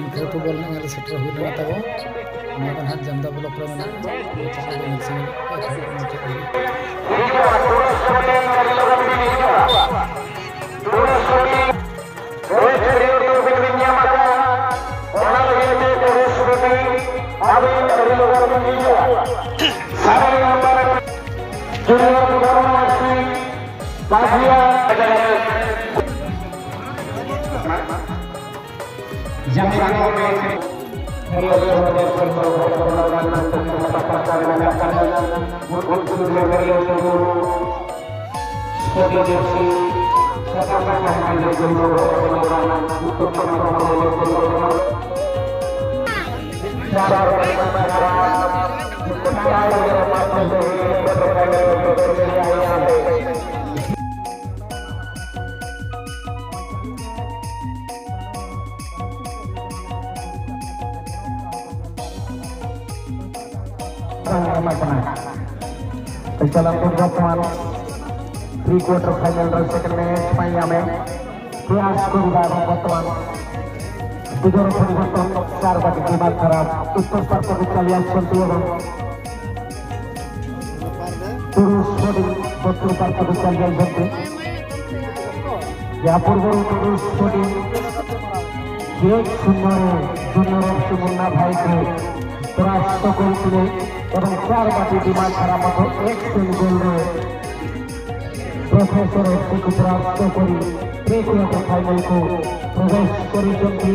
info ball ना shutter हुई लेना तब ना हाथ जमदा ब्लॉक रे मेना dalam pertemuan pre-quarter final second match Miami Pias Kurba pertemuan Tiga pertemuan Sarbat di Makassar Uttar Pradesh kalian sentuhan terus shooting Uttar Pradesh kalian sentuh ya purbo terus shooting एक junior Sumunna भाई के परास्त करते এবং 4 বাটি দিমাগ খারাপ মতো এক্সেল গোল প্রফেসর को प्राप्त करी प्री-क्वार्टर फाइनल को प्रवेश करिसेंती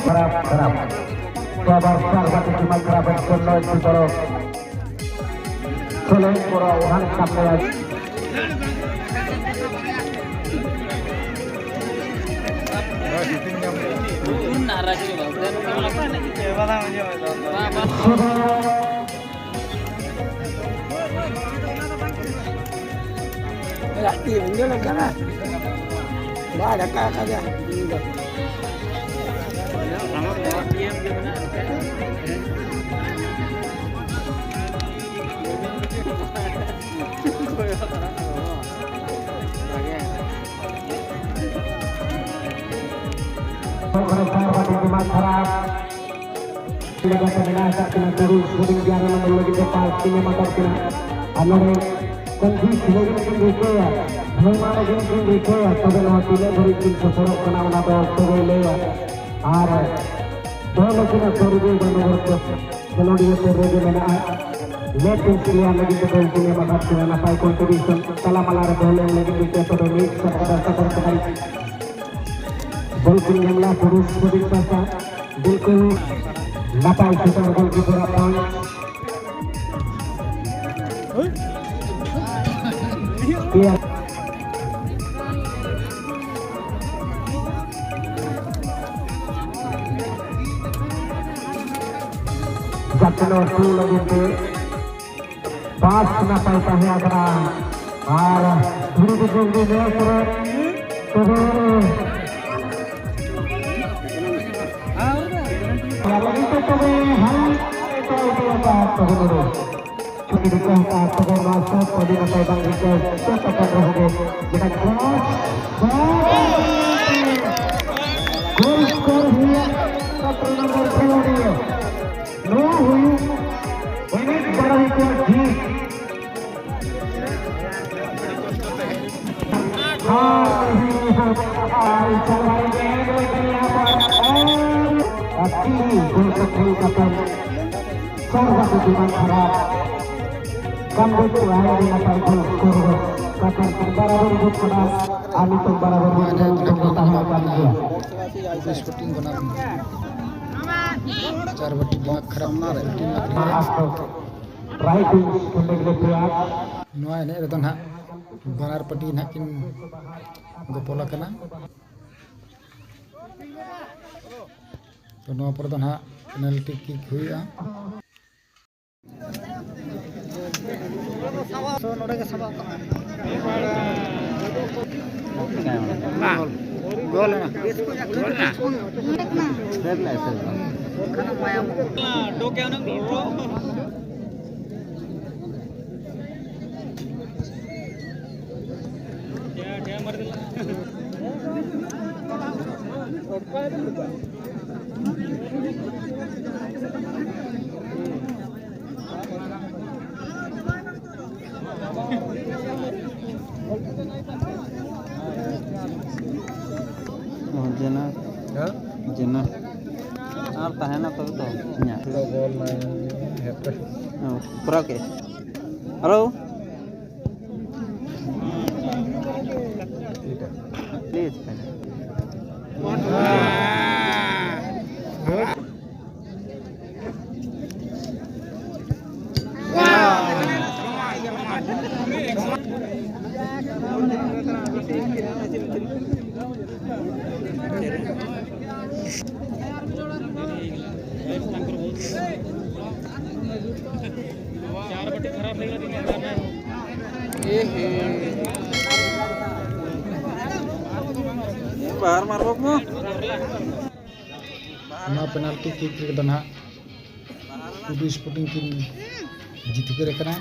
खराब আবার 4 বাটি দিমাগ খারাপের জন্য একটু বড় চলে বড় ওখান সামনে আছে dimaag kharaap sila sa kina terus shooting diara naman lagi depan sila matar kina anore kanji sila kini kaya hemara kini kaya tobe na tila dhari kini sorok kana na to tobe leya ar dolo kina sorge banor ko kelodi te rege mena letin sila lagi betul sila matar kina na pai contribution kala malar dole lagi kita to mix pada sakar sekali Golkar Yamla terus shooting pasca बिल्कुल नापाई shooter goalkeeper upon जतनो to लगे थे पास ना पाता है अगला और धीरे धीरे lagi itu tobe hal itu apa tobe cukup dikata tobe masuk tadi apa bang itu tetap rohbe kita gol skor हुआ सत्र नंबर खिलाड़ी नो हुई ini बड़ा itu Jeet gol keterikatan Sarbat dimaag kharaap kambut tuhan di napai gol skor katan barabar ribut keras ani to barabar ribut bertahan dia shooting बना 4 बटी दिमाग खराब ना राइट खेलने के लिए तैयार नोआ ने रेदन हा बानार पटी ना किन गोपोला कना तो नोआ पर तो ना पेनल्टी किक हुआ सो नोडे के सबा ना गोल ना देखना ऐसे खाना माया डोके ना जना जना और तहना तो nya pro ke halo please बाहर मारो mo पेनाल्टी किक रे दना स्पोर्टिंग टीम जीत के रखना